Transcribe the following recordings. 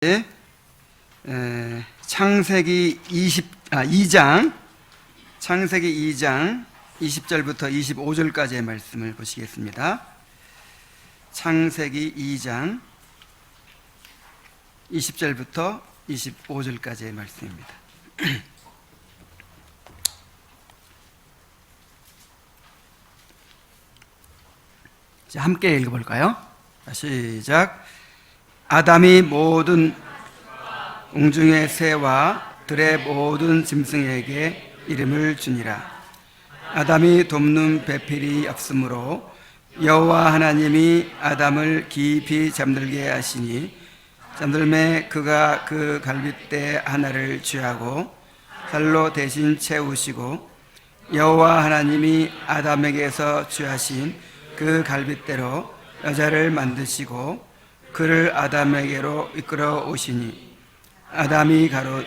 에, 창세기 2장 창세기 2장 20절부터 25절까지의 말씀을 보시겠습니다. 창세기 2장 20절부터 25절까지의 말씀입니다. 자, 함께 읽어볼까요? 시작. 아담이 모든 공중의 새와 들의 모든 짐승에게 이름을 주니라. 아담이 돕는 배필이 없으므로 여호와 하나님이 아담을 깊이 잠들게 하시니 잠들매 그가 그 갈빗대 하나를 취하고 살로 대신 채우시고 여호와 하나님이 아담에게서 취하신 그 갈빗대로 여자를 만드시고 그를 아담에게로 이끌어 오시니 아담이 가롯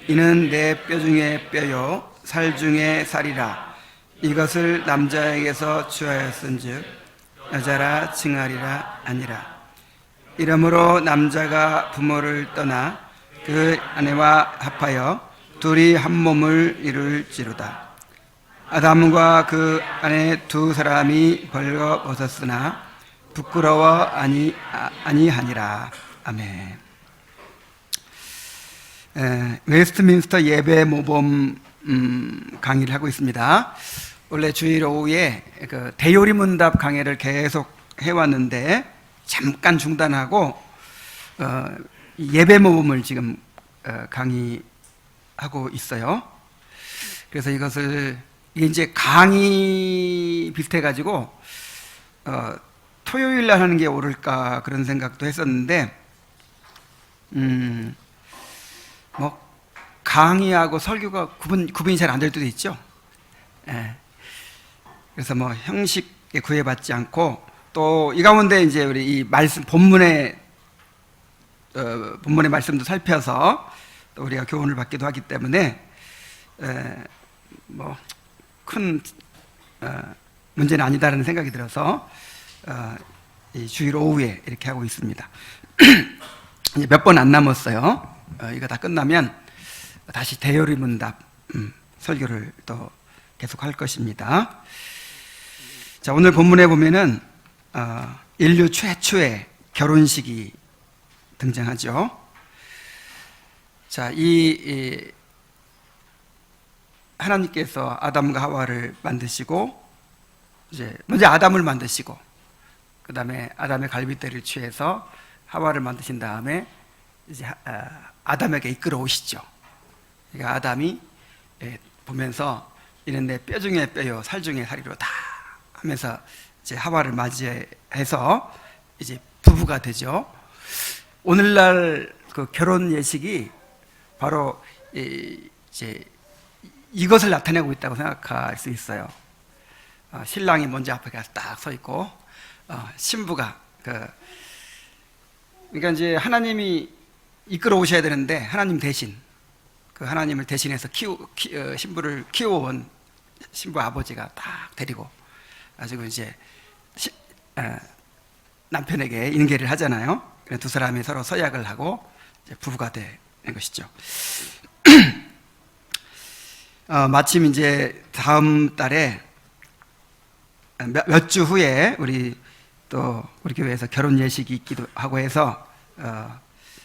이는 내 뼈 중에 뼈요 살 중에 살이라. 이것을 남자에게서 취하였은즉 여자라 칭하리라 아니라. 이러므로 남자가 부모를 떠나 그 아내와 합하여 둘이 한 몸을 이룰지로다. 아담과 그 아내 두 사람이 벌거벗었으나 부끄러워 아니하니라. 아멘. 웨스트민스터 예배 모범 강의를 하고 있습니다. 원래 주일 오후에 그 대요리 문답 강의를 계속 해왔는데 잠깐 중단하고 예배 모범을 지금 강의하고 있어요. 그래서 이것을 이제 강의 비슷해가지고 토요일 날 하는 게 옳을까 그런 생각도 했었는데 뭐 강의하고 설교가 구분이 잘 안 될 때도 있죠. 예. 그래서 뭐 형식에 구애받지 않고 또 이 가운데 이제 우리 이 말씀 본문의 말씀도 살펴서 또 우리가 교훈을 받기도 하기 때문에 뭐 큰 문제는 아니다라는 생각이 들어서 이 주일 오후에 이렇게 하고 있습니다. 이제 몇 번 안 남았어요. 이거 다 끝나면 다시 대요리 문답 설교를 또 계속 할 것입니다. 자, 오늘 본문에 보면은 인류 최초의 결혼식이 등장하죠. 자, 이 하나님께서 아담과 하와를 만드시고 이제 먼저 아담을 만드시고 그 다음에 아담의 갈빗대를 취해서 하와를 만드신 다음에 이제 아담에게 이끌어 오시죠. 그러니까 아담이 보면서 이는 내 뼈 중에 뼈요 살 중에 살이로다 하면서 이제 하와를 맞이해서 이제 부부가 되죠. 오늘날 그 결혼 예식이 바로 이제 이것을 나타내고 있다고 생각할 수 있어요. 신랑이 먼저 앞에 가서 딱 서 있고 신부가 그러니까 이제 하나님이 이끌어 오셔야 되는데 하나님 대신 그 하나님을 대신해서 신부를 키워온 신부 아버지가 딱 데리고 가지고 이제 남편에게 인계를 하잖아요. 두 사람이 서로 서약을 하고 이제 부부가 되는 것이죠. 마침 이제 다음 달에 몇 주 후에 우리 교회에서 결혼 예식이 있기도 하고 해서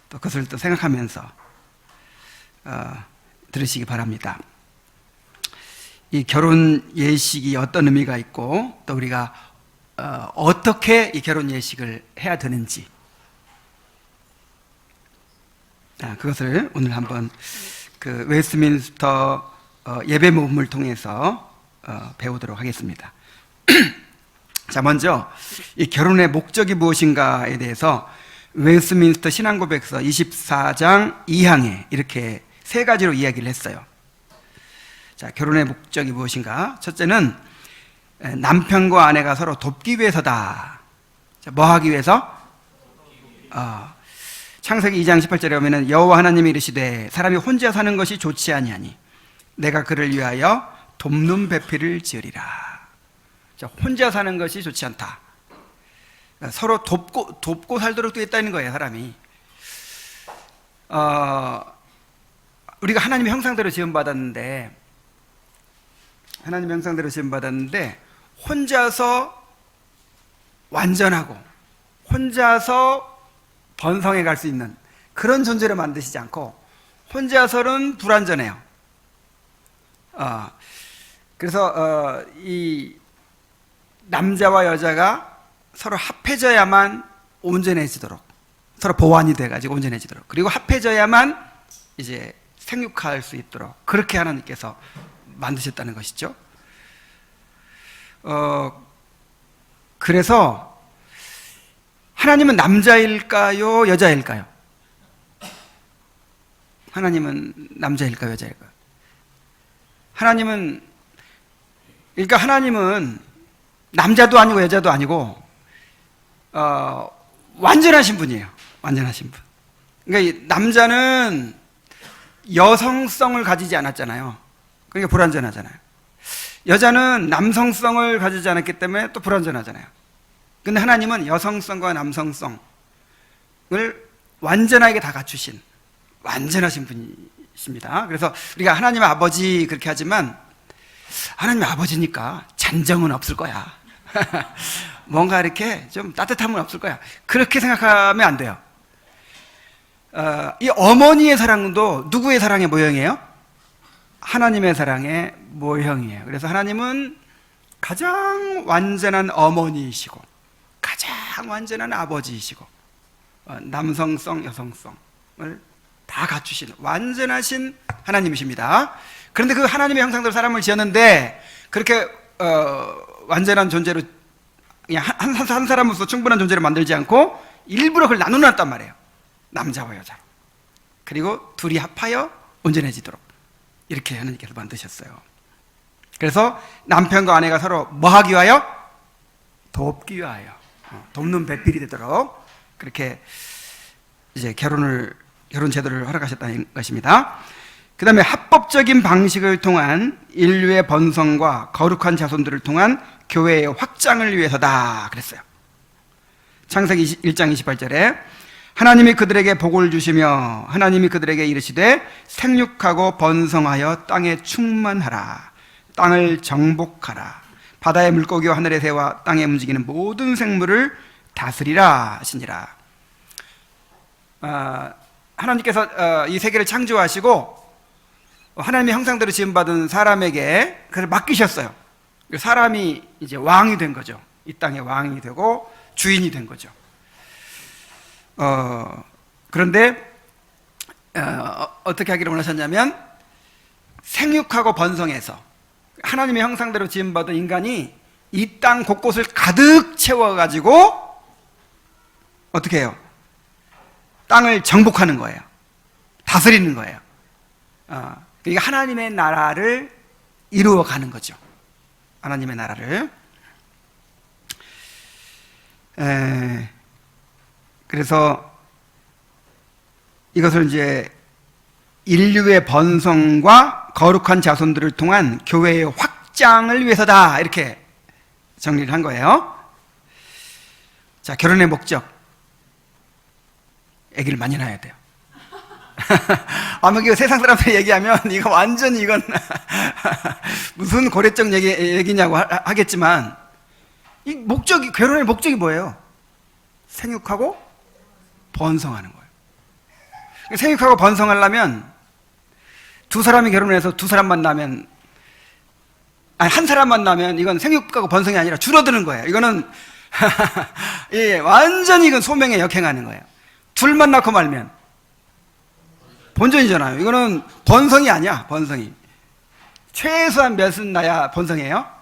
또 그것을 또 생각하면서 들으시기 바랍니다. 이 결혼 예식이 어떤 의미가 있고 또 우리가 어떻게 이 결혼 예식을 해야 되는지 그것을 오늘 한번 그 웨스트민스터 예배 모범을 통해서 배우도록 하겠습니다. 자, 먼저 이 결혼의 목적이 무엇인가에 대해서 웨스트민스터 신앙고백서 24장 2항에 이렇게 세 가지로 이야기를 했어요. 자, 결혼의 목적이 무엇인가? 첫째는 남편과 아내가 서로 돕기 위해서다. 자, 뭐 하기 위해서? 창세기 2장 18절에 보면은 여호와 하나님이 이르시되 사람이 혼자 사는 것이 좋지 아니하니 내가 그를 위하여 돕는 배필을 지으리라. 자, 혼자 사는 것이 좋지 않다. 서로 돕고 살도록 되어 있다는 거예요, 사람이. 우리가 하나님의 형상대로 지음받았는데, 하나님의 형상대로 지음받았는데, 혼자서 완전하고, 혼자서 번성해 갈 수 있는 그런 존재로 만드시지 않고, 혼자서는 불완전해요. 그래서, 이 남자와 여자가 서로 합해져야만 온전해지도록, 서로 보완이 돼가지고 온전해지도록, 그리고 합해져야만 이제 생육할 수 있도록 그렇게 하나님께서 만드셨다는 것이죠. 그래서 하나님은 남자일까요, 여자일까요? 하나님은 남자일까요, 여자일까요? 그러니까 하나님은 남자도 아니고 여자도 아니고 완전하신 분이에요. 완전하신 분. 그러니까 이 남자는 여성성을 가지지 않았잖아요. 그러니까 불완전하잖아요. 여자는 남성성을 가지지 않았기 때문에 또 불완전하잖아요. 근데 하나님은 여성성과 남성성을 완전하게 다 갖추신 완전하신 분이십니다. 그래서 우리가 하나님 아버지 그렇게 하지만, 하나님 아버지니까 잔정은 없을 거야. 뭔가 이렇게 좀 따뜻함은 없을 거야. 그렇게 생각하면 안 돼요. 이 어머니의 사랑도 누구의 사랑의 모형이에요? 하나님의 사랑의 모형이에요. 그래서 하나님은 가장 완전한 어머니이시고 가장 완전한 아버지이시고 남성성, 여성성을 다 갖추신 완전하신 하나님이십니다. 그런데 그 하나님의 형상대로 사람을 지었는데 그렇게 완전한 존재로 그냥 한 사람으로서 충분한 존재를 만들지 않고 일부러 그걸 나눠놨단 말이에요. 남자와 여자로. 그리고 둘이 합하여 온전해지도록 이렇게 하나님께서 만드셨어요. 그래서 남편과 아내가 서로 뭐 하기 위하여? 돕기 위하여. 돕는 배필이 되도록 그렇게 이제 결혼 제도를 허락하셨다는 것입니다. 그 다음에 합법적인 방식을 통한 인류의 번성과 거룩한 자손들을 통한 교회의 확장을 위해서다 그랬어요. 창세기 1장 28절에 하나님이 그들에게 복을 주시며 하나님이 그들에게 이르시되 생육하고 번성하여 땅에 충만하라, 땅을 정복하라, 바다의 물고기와 하늘의 새와 땅에 움직이는 모든 생물을 다스리라 하시니라. 하나님께서 이 세계를 창조하시고 하나님의 형상대로 지음받은 사람에게 그걸 맡기셨어요. 사람이 이제 왕이 된 거죠. 이 땅의 왕이 되고 주인이 된 거죠. 그런데 어떻게 하기를 원하셨냐면 생육하고 번성해서 하나님의 형상대로 지음받은 인간이 이 땅 곳곳을 가득 채워가지고 어떻게 해요? 땅을 정복하는 거예요. 다스리는 거예요. 그러니까 하나님의 나라를 이루어가는 거죠. 하나님의 나라를. 그래서 이것을 이제 인류의 번성과 거룩한 자손들을 통한 교회의 확장을 위해서다 이렇게 정리를 한 거예요. 자, 결혼의 목적. 아기를 많이 낳아야 돼요. 아마 이거 세상 사람들이 얘기하면 이거 완전히 이건 무슨 고래적 얘기냐고 하겠지만 이 목적이, 결혼의 목적이 뭐예요? 생육하고 번성하는 거예요. 생육하고 번성하려면 두 사람이 결혼해서 두 사람만 낳으면, 아니 한 사람만 낳으면 이건 생육하고 번성이 아니라 줄어드는 거예요. 이거는 예, 완전히 이건 소명에 역행하는 거예요. 둘만 낳고 말면 본전이잖아요. 이거는 번성이 아니야. 번성이 최소한 몇은 낳아야 번성해요?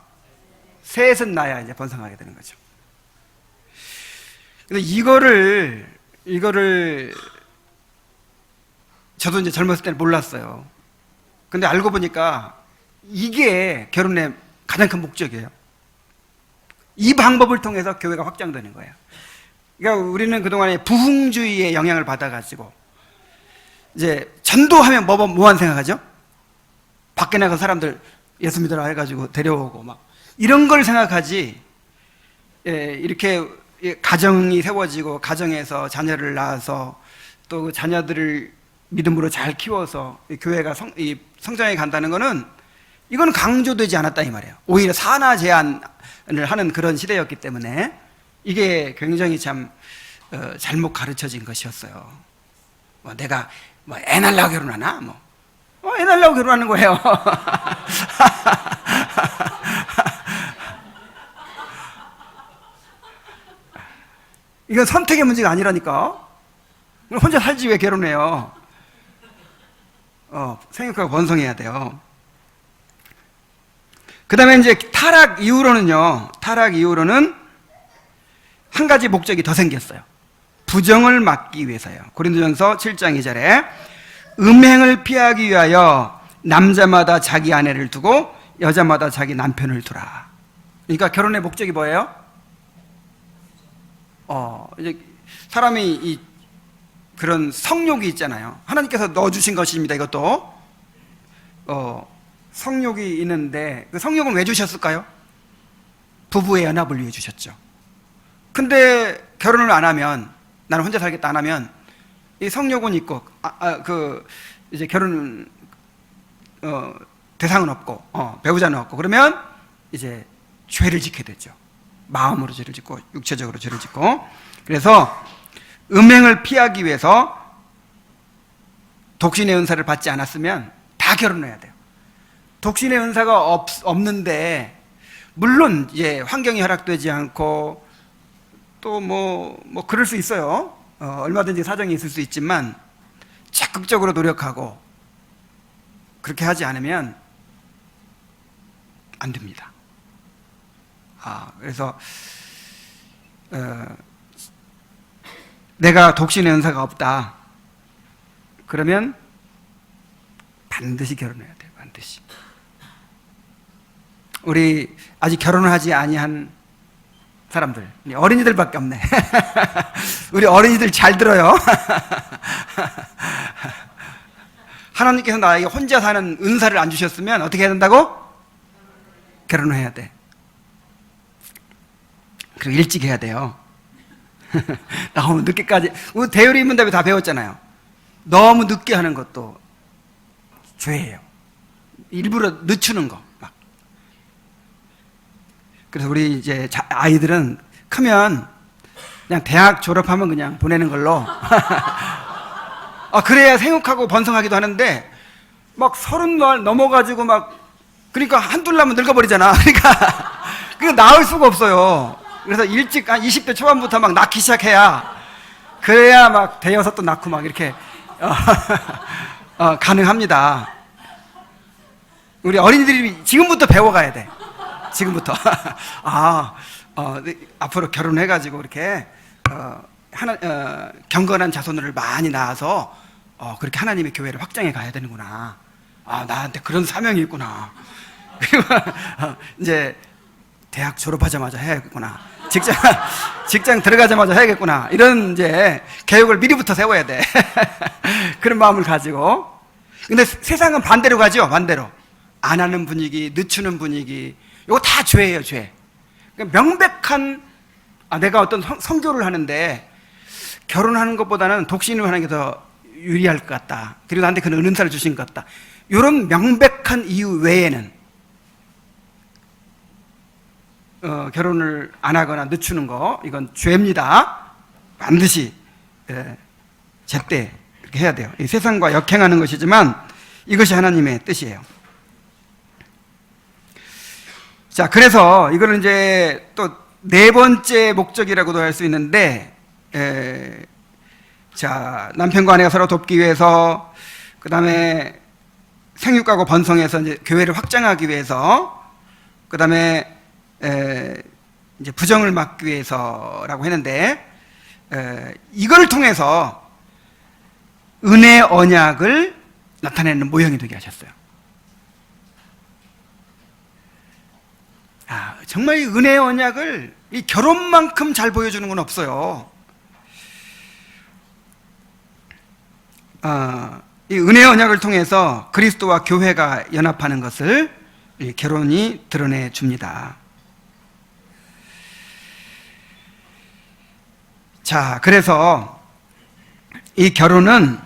셋은 낳아야 이제 번성하게 되는 거죠. 근데 이거를 저도 이제 젊었을 때는 몰랐어요. 근데 알고 보니까 이게 결혼의 가장 큰 목적이에요. 이 방법을 통해서 교회가 확장되는 거예요. 그러니까 우리는 그동안에 부흥주의의 영향을 받아가지고 이제 전도하면 뭐만 생각하죠? 밖에 나가 사람들 예수 믿으라 해가지고 데려오고 막 이런 걸 생각하지. 이렇게 가정이 세워지고 가정에서 자녀를 낳아서 또 그 자녀들을 믿음으로 잘 키워서 교회가 성장해 간다는 거는 이건 강조되지 않았다 이 말이에요. 오히려 산하 제한을 하는 그런 시대였기 때문에 이게 굉장히 참 잘못 가르쳐진 것이었어요. 내가 애 낳으려고 결혼하나? 애 낳으려고 결혼하는 거예요. 이건 선택의 문제가 아니라니까. 혼자 살지 왜 결혼해요? 생육하고 번성해야 돼요. 그 다음에 이제 타락 이후로는 한 가지 목적이 더 생겼어요. 부정을 막기 위해서요. 고린도전서 7장 2절에 음행을 피하기 위하여 남자마다 자기 아내를 두고 여자마다 자기 남편을 두라. 그러니까 결혼의 목적이 뭐예요? 이제 사람이 그런 성욕이 있잖아요. 하나님께서 넣어주신 것입니다. 이것도 성욕이 있는데 그 성욕은 왜 주셨을까요? 부부의 연합을 위해 주셨죠. 근데 결혼을 안 하면, 나는 혼자 살겠다 안 하면 이 성욕은 있고 이제 결혼 대상은 없고 배우자는 없고, 그러면 이제 죄를 짓게 되죠. 마음으로 죄를 짓고 육체적으로 죄를 짓고. 그래서 음행을 피하기 위해서 독신의 은사를 받지 않았으면 다 결혼해야 돼요. 독신의 은사가 없는데, 물론 이제 환경이 허락되지 않고 또 그럴 수 있어요. 얼마든지 사정이 있을 수 있지만 적극적으로 노력하고 그렇게 하지 않으면 안 됩니다. 그래서 내가 독신의 은사가 없다 그러면 반드시 결혼해야 돼요. 반드시. 우리 아직 결혼을 하지 아니한 사람들, 어린이들밖에 없네. 우리 어린이들 잘 들어요. 하나님께서 나에게 혼자 사는 은사를 안 주셨으면 어떻게 해야 된다고? 결혼을 해야 돼. 그리고 일찍 해야 돼요. 너무 늦게까지. 우리 대열이 입문답에 다 배웠잖아요. 너무 늦게 하는 것도 죄예요. 일부러 늦추는 거. 그래서 우리 이제 아이들은 크면 그냥 대학 졸업하면 그냥 보내는 걸로. 그래야 생육하고 번성하기도 하는데, 막 30살 넘어가지고 그러니까 한둘 나면 늙어버리잖아. 그러니까 낳을 수가 없어요. 그래서 일찍 한 20대 초반부터 막 낳기 시작해야, 그래야 막 대여섯 도 낳고 막 이렇게 가능합니다. 우리 어린이들이 지금부터 배워가야 돼. 지금부터. 앞으로 결혼해가지고 이렇게 경건한 자손을 많이 낳아서 그렇게 하나님의 교회를 확장해 가야 되는구나. 나한테 그런 사명이 있구나. 그리고 이제 대학 졸업하자마자 해야겠구나. 직장 들어가자마자 해야겠구나. 이런 이제 계획을 미리부터 세워야 돼. 그런 마음을 가지고. 근데 세상은 반대로 가죠. 반대로. 안 하는 분위기, 늦추는 분위기. 이거 다 죄예요, 죄. 그러니까 명백한, 내가 어떤 성교를 하는데 결혼하는 것보다는 독신을 하는 게 더 유리할 것 같다. 그리고 나한테 그런 은사를 주신 것 같다. 이런 명백한 이유 외에는 결혼을 안 하거나 늦추는 거, 이건 죄입니다. 반드시 제때 그렇게 해야 돼요. 이 세상과 역행하는 것이지만 이것이 하나님의 뜻이에요. 자, 그래서 이거는 이제 또 네 번째 목적이라고도 할 수 있는데, 자, 남편과 아내가 서로 돕기 위해서, 그 다음에 생육하고 번성해서 이제 교회를 확장하기 위해서, 그 다음에 이제 부정을 막기 위해서라고 했는데, 이걸 통해서 은혜 언약을 나타내는 모형이 되게 하셨어요. 정말 이 은혜의 언약을 이 결혼만큼 잘 보여주는 건 없어요. 이 은혜의 언약을 통해서 그리스도와 교회가 연합하는 것을 이 결혼이 드러내 줍니다. 자, 그래서 이 결혼은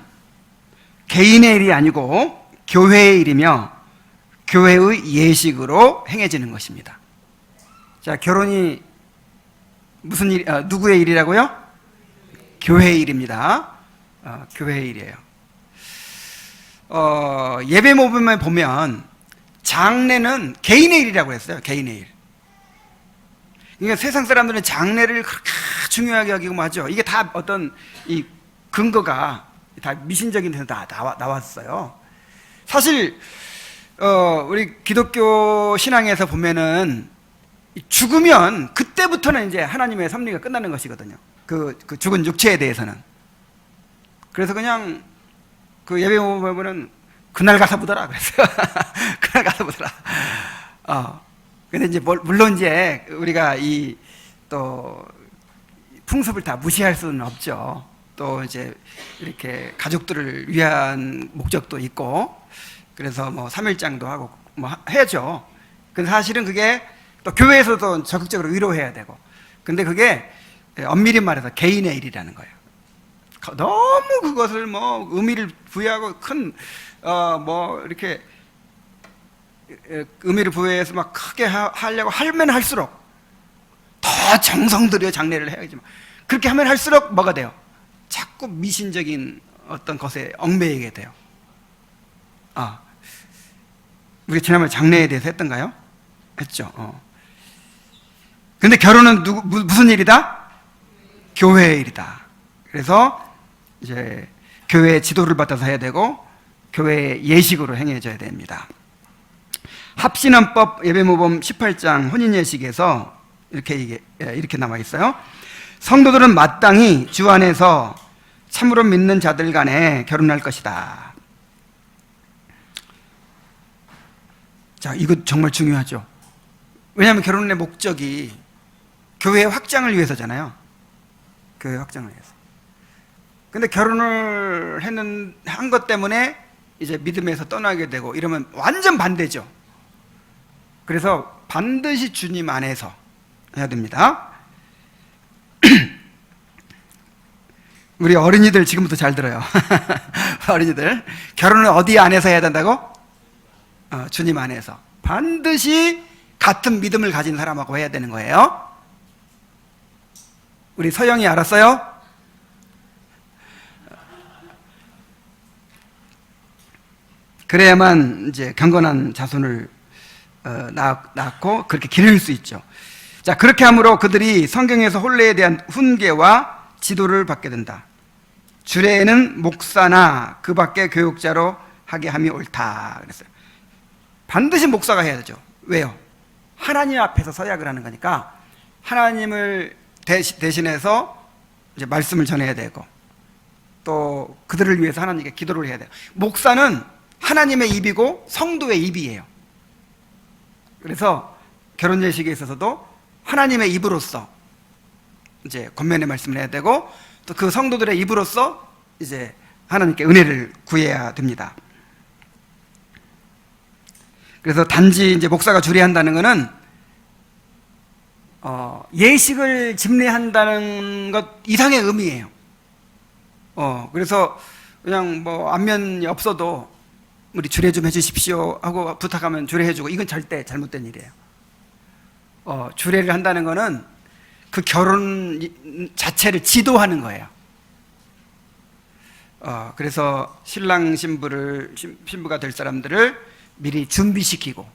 개인의 일이 아니고 교회의 일이며 교회의 예식으로 행해지는 것입니다. 자, 결혼이 무슨 일, 누구의 일이라고요? 교회의 일입니다. 교회의 일이에요. 예배 모범에 보면 장례는 개인의 일이라고 했어요. 개인의 일. 그러니까 세상 사람들은 장례를 그렇게 중요하게 여기고 맞죠. 이게 다 어떤 이 근거가 다 미신적인 데서 다 나왔어요. 사실 우리 기독교 신앙에서 보면은 죽으면 그때부터는 이제 하나님의 섭리가 끝나는 것이거든요. 그 죽은 육체에 대해서는. 그래서 그냥 그 예배 보면은 그날 가서 보더라 그랬어요. 그날 가서 보더라. 근데 이제 물론 이제 우리가 이 또 풍습을 다 무시할 수는 없죠. 또 이제 이렇게 가족들을 위한 목적도 있고, 그래서 뭐 3일장도 하고 뭐 해야죠. 근데 사실은 그게 또 교회에서도 적극적으로 위로해야 되고, 근데 그게 엄밀히 말해서 개인의 일이라는 거예요. 너무 그것을 뭐 의미를 부여하고 큰 뭐 이렇게 의미를 부여해서 막 크게 하려고 하면 할수록 더 정성 들여 장례를 해야지만, 그렇게 하면 할수록 뭐가 돼요? 자꾸 미신적인 어떤 것에 얽매이게 돼요. 우리 지난번에 장례에 대해서 했던가요? 했죠. 근데 결혼은 무슨 일이다? 교회의 일이다. 그래서 이제 교회의 지도를 받아서 해야 되고 교회의 예식으로 행해져야 됩니다. 합신헌법 예배모범 18장 혼인예식에서 이렇게 나와 있어요. 성도들은 마땅히 주 안에서 참으로 믿는 자들 간에 결혼할 것이다. 자, 이거 정말 중요하죠. 왜냐하면 결혼의 목적이 교회 확장을 위해서잖아요. 교회 확장을 위해서. 근데 결혼을 한 것 때문에 이제 믿음에서 떠나게 되고 이러면 완전 반대죠. 그래서 반드시 주님 안에서 해야 됩니다. 우리 어린이들 지금부터 잘 들어요. 어린이들, 결혼을 어디 안에서 해야 된다고? 주님 안에서. 반드시 같은 믿음을 가진 사람하고 해야 되는 거예요. 우리 서영이 알았어요? 그래야만 이제 경건한 자손을 낳고 그렇게 기를 수 있죠. 자, 그렇게 함으로 그들이 성경에서 혼례에 대한 훈계와 지도를 받게 된다. 주례에는 목사나 그 밖의 교육자로 하게 함이 옳다 그랬어요. 반드시 목사가 해야 되죠. 왜요? 하나님 앞에서 서약을 하는 거니까 하나님을 대신해서 이제 말씀을 전해야 되고, 또 그들을 위해서 하나님께 기도를 해야 돼요. 목사는 하나님의 입이고 성도의 입이에요. 그래서 결혼 예식에 있어서도 하나님의 입으로서 이제 권면의 말씀을 해야 되고, 또 그 성도들의 입으로서 이제 하나님께 은혜를 구해야 됩니다. 그래서 단지 이제 목사가 주례한다는 것은 예식을 집례한다는 것 이상의 의미예요. 그래서 그냥 뭐 안면이 없어도 우리 주례 좀 해주십시오 하고 부탁하면 주례해주고, 이건 절대 잘못된 일이에요. 주례를 한다는 것은 그 결혼 자체를 지도하는 거예요. 그래서 신랑 신부가 될 사람들을 미리 준비시키고,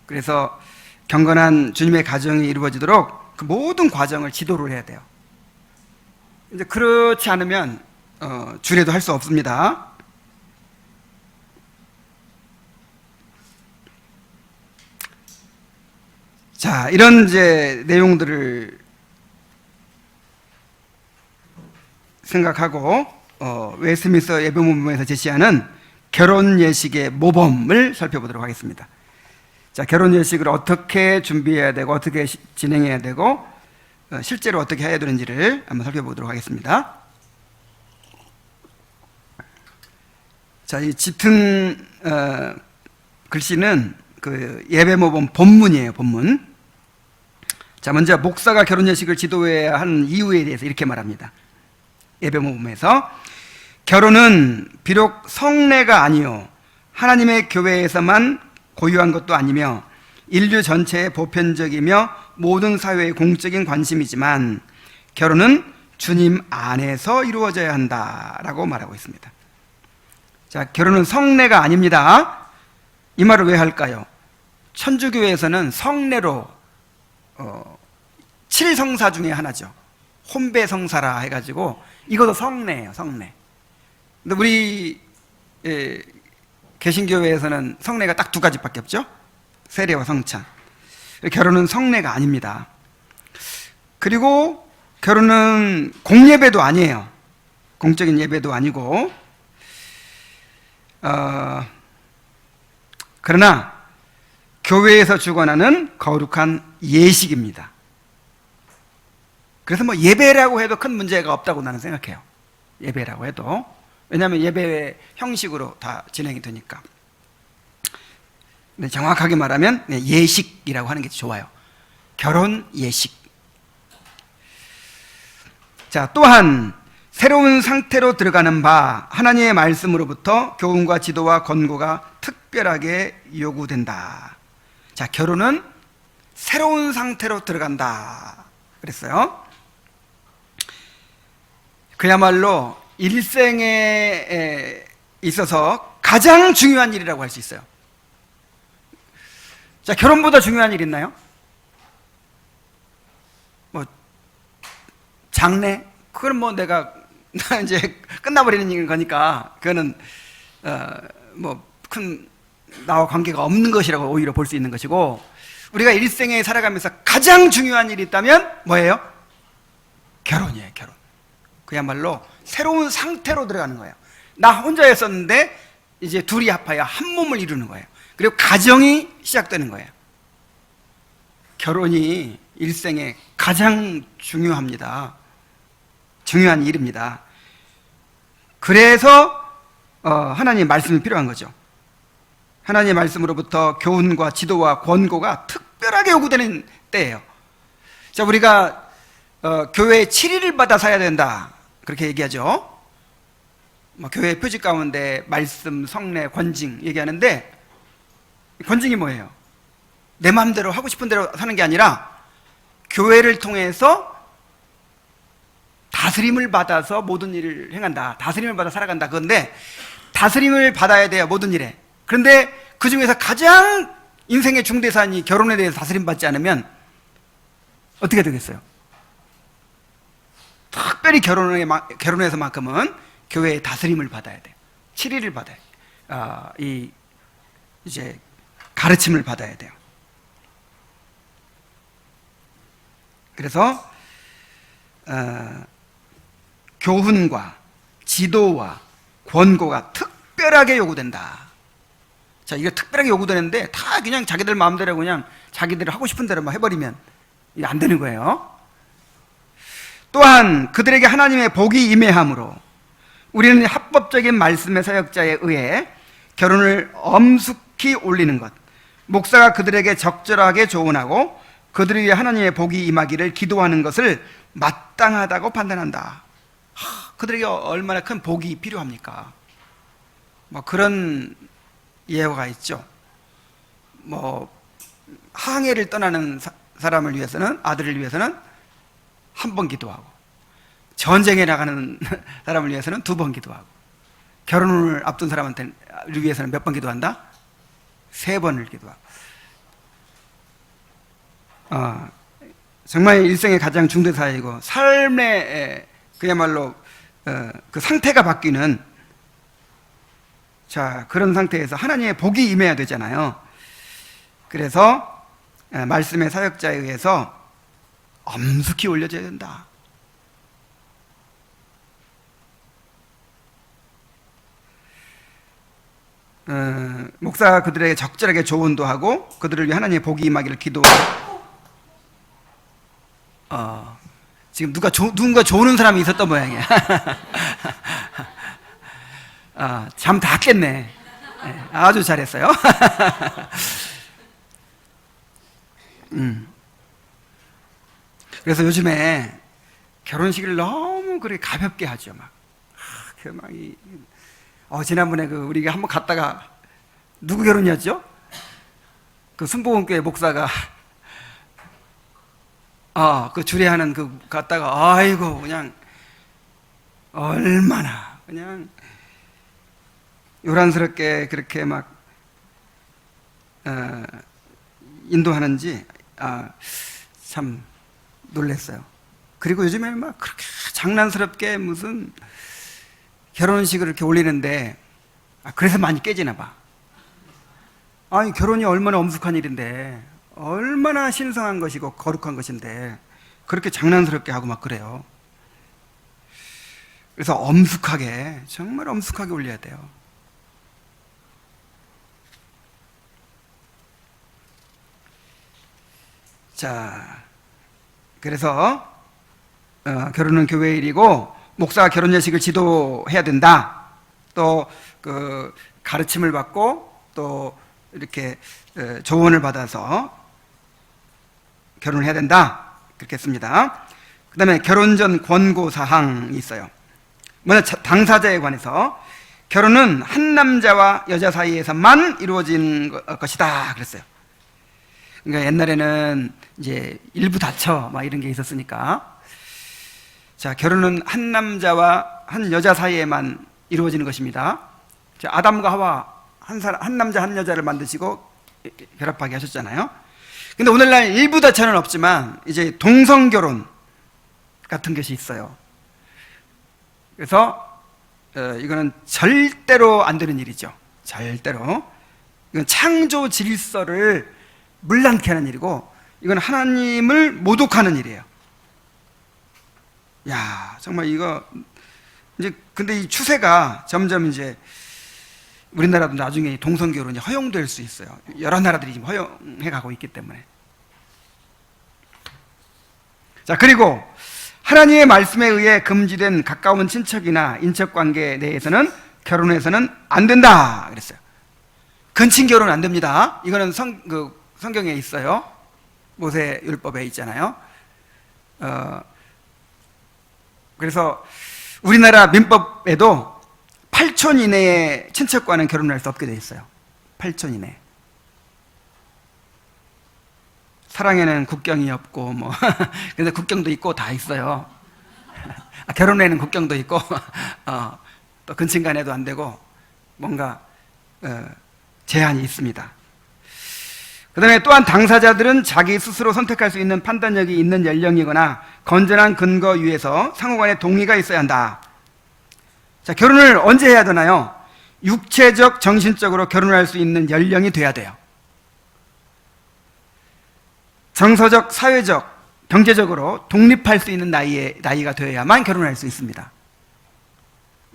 그래서 경건한 주님의 가정이 이루어지도록 그 모든 과정을 지도를 해야 돼요. 이제 그렇지 않으면 주례도 할 수 없습니다. 자, 이런 이제 내용들을 생각하고 웨스트민스터 예배모범에서 제시하는 결혼 예식의 모범을 살펴보도록 하겠습니다. 자, 결혼 예식을 어떻게 준비해야 되고 어떻게 진행해야 되고 실제로 어떻게 해야 되는지를 한번 살펴보도록 하겠습니다. 자, 이 짙은 글씨는 그 예배모범 본문이에요. 본문. 자, 먼저 목사가 결혼 예식을 지도해야 하는 이유에 대해서 이렇게 말합니다. 예배모범에서 결혼은 비록 성례가 아니요 하나님의 교회에서만 고유한 것도 아니며 인류 전체의 보편적이며 모든 사회의 공적인 관심이지만 결혼은 주님 안에서 이루어져야 한다라고 말하고 있습니다. 자, 결혼은 성례가 아닙니다. 이 말을 왜 할까요? 천주교에서는 성례로 7성사 중에 하나죠. 혼배성사라 해가지고 이것도 성례예요. 성례. 근데 우리 개신교회에서는 성례가 딱 두 가지밖에 없죠. 세례와 성찬. 결혼은 성례가 아닙니다. 그리고 결혼은 공예배도 아니에요. 공적인 예배도 아니고 그러나 교회에서 주관하는 거룩한 예식입니다. 그래서 뭐 예배라고 해도 큰 문제가 없다고 나는 생각해요. 예배라고 해도. 왜냐하면 예배 형식으로 다 진행이 되니까. 근데 정확하게 말하면 예식이라고 하는 게 좋아요. 결혼 예식. 자, 또한 새로운 상태로 들어가는 바 하나님의 말씀으로부터 교훈과 지도와 권고가 특별하게 요구된다. 자, 결혼은 새로운 상태로 들어간다 그랬어요. 그야말로 일생에 있어서 가장 중요한 일이라고 할 수 있어요. 자, 결혼보다 중요한 일 있나요? 뭐 장래? 그건 뭐 내가 이제 끝나버리는 거니까 그거는 뭐 큰 나와 관계가 없는 것이라고 오히려 볼 수 있는 것이고, 우리가 일생에 살아가면서 가장 중요한 일이 있다면 뭐예요? 결혼이에요. 결혼. 그야말로 새로운 상태로 들어가는 거예요. 나 혼자였었는데 이제 둘이 합하여 한 몸을 이루는 거예요. 그리고 가정이 시작되는 거예요. 결혼이 일생에 가장 중요합니다. 중요한 일입니다. 그래서 하나님의 말씀이 필요한 거죠. 하나님의 말씀으로부터 교훈과 지도와 권고가 특별하게 요구되는 때예요. 자, 우리가 교회에 7일을 받아 살아야 된다 그렇게 얘기하죠. 교회 표지 가운데 말씀, 성례, 권징 얘기하는데, 권징이 뭐예요? 내 마음대로 하고 싶은 대로 사는 게 아니라 교회를 통해서 다스림을 받아서 모든 일을 행한다. 다스림을 받아 살아간다. 그런데 다스림을 받아야 돼요, 모든 일에. 그런데 그 중에서 가장 인생의 중대사안이 결혼에 대해서 다스림 받지 않으면 어떻게 되겠어요? 특별히 결혼에서만큼은 교회의 다스림을 받아야 돼요. 7일을 받아야 돼요. 이제 가르침을 받아야 돼요. 그래서 교훈과 지도와 권고가 특별하게 요구된다. 자, 이게 특별하게 요구되는데 다 그냥 자기들 마음대로 그냥 자기들 하고 싶은 대로만 해버리면 이게 안 되는 거예요. 또한 그들에게 하나님의 복이 임해함으로 우리는 합법적인 말씀의 사역자에 의해 결혼을 엄숙히 올리는 것, 목사가 그들에게 적절하게 조언하고 그들을 위해 하나님의 복이 임하기를 기도하는 것을 마땅하다고 판단한다. 그들에게 얼마나 큰 복이 필요합니까? 뭐 그런 예화가 있죠. 뭐 항해를 떠나는 사람을 위해서는, 아들을 위해서는 한 번 기도하고, 전쟁에 나가는 사람을 위해서는 2번 기도하고, 결혼을 앞둔 사람한테 위해서는 몇 번 기도한다? 3번을 기도하고. 정말 일생의 가장 중대사이고 삶의 그야말로 그 상태가 바뀌는, 자, 그런 상태에서 하나님의 복이 임해야 되잖아요. 그래서 말씀의 사역자에 의해서 엄숙히 올려져야 된다. 목사가 그들에게 적절하게 조언도 하고 그들을 위해 하나님의 복이 임하기를 기도하고. 지금 누군가 조는 사람이 있었던 모양이야. 잠 다 깼네. 아주 잘했어요. 그래서 요즘에 결혼식을 너무 그렇게 가볍게 하죠. 막 지난번에 우리가 한번 갔다가 누구 결혼이었죠? 그 순복음교회 목사가 그 주례하는 갔다가 아이고 그냥 얼마나 그냥 요란스럽게 그렇게 막 인도하는지 참 놀랐어요. 그리고 요즘에 막 그렇게 장난스럽게 무슨 결혼식을 이렇게 올리는데 그래서 많이 깨지나 봐. 아니 결혼이 얼마나 엄숙한 일인데 얼마나 신성한 것이고 거룩한 것인데 그렇게 장난스럽게 하고 막 그래요. 그래서 엄숙하게 정말 엄숙하게 올려야 돼요. 자, 그래서 결혼은 교회 일이고 목사가 결혼 예식을 지도해야 된다. 또 그 가르침을 받고 또 이렇게 조언을 받아서 결혼을 해야 된다. 그렇게 했습니다. 그 다음에 결혼 전 권고 사항이 있어요. 먼저 당사자에 관해서 결혼은 한 남자와 여자 사이에서만 이루어진 것이다. 그랬어요. 그러니까 옛날에는 이제 일부 다처 막 이런 게 있었으니까, 자, 결혼은 한 남자와 한 여자 사이에만 이루어지는 것입니다. 자, 아담과 하와 한 남자 한 여자를 만드시고 결합하게 하셨잖아요. 근데 오늘날 일부 다처는 없지만 이제 동성 결혼 같은 것이 있어요. 그래서 이거는 절대로 안 되는 일이죠. 절대로. 이건 창조 질서를 물란케 하는 일이고, 이건 하나님을 모독하는 일이에요. 야, 정말 이거 이제 근데 이 추세가 점점 이제 우리나라도 나중에 동성 결혼이 허용될 수 있어요. 여러 나라들이 지금 허용해 가고 있기 때문에. 자, 그리고 하나님의 말씀에 의해 금지된 가까운 친척이나 인척 관계 내에서는 결혼해서는 안 된다 그랬어요. 근친 결혼 안 됩니다. 이거는 성경에 있어요. 모세 율법에 있잖아요. 그래서 우리나라 민법에도 8촌 이내의 친척과는 결혼할 수 없게 돼 있어요. 8촌 이내. 사랑에는 국경이 없고 뭐 근데 국경도 있고 다 있어요. 결혼에는 국경도 있고 또 근친간에도 안 되고 뭔가 제한이 있습니다. 그 다음에 또한 당사자들은 자기 스스로 선택할 수 있는 판단력이 있는 연령이거나 건전한 근거 위에서 상호간의 동의가 있어야 한다. 자, 결혼을 언제 해야 되나요? 육체적, 정신적으로 결혼할 수 있는 연령이 돼야 돼요. 정서적, 사회적, 경제적으로 독립할 수 있는 나이가 되어야만 결혼할 수 있습니다.